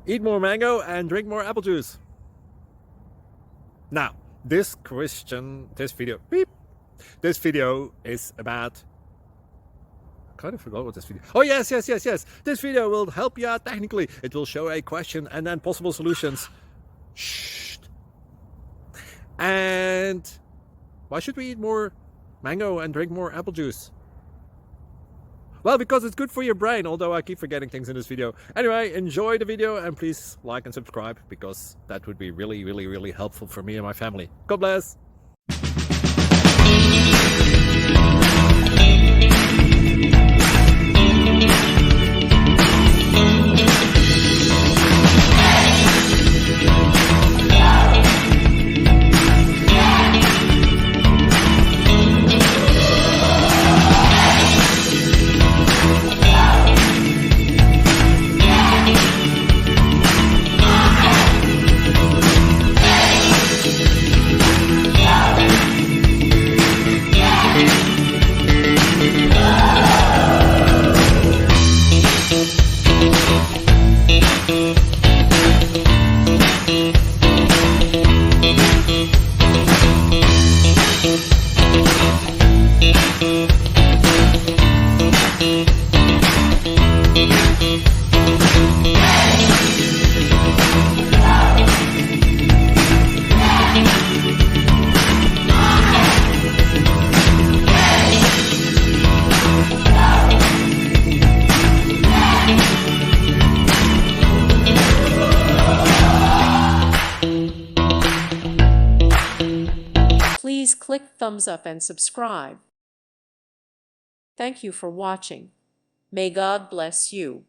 Eat more mango and drink more apple juice. Now, this video is about... I kind of forgot what this video... Oh, yes. This video will help you out technically. It will show a question and then possible solutions. Shh. And why should we eat more mango and drink more apple juice? Well, because it's good for your brain, although I keep forgetting things in this video. Anyway, enjoy the video and please like and subscribe, because that would be really helpful for me and my family. God bless! Please click thumbs up and subscribe. Thank you for watching. May God bless you.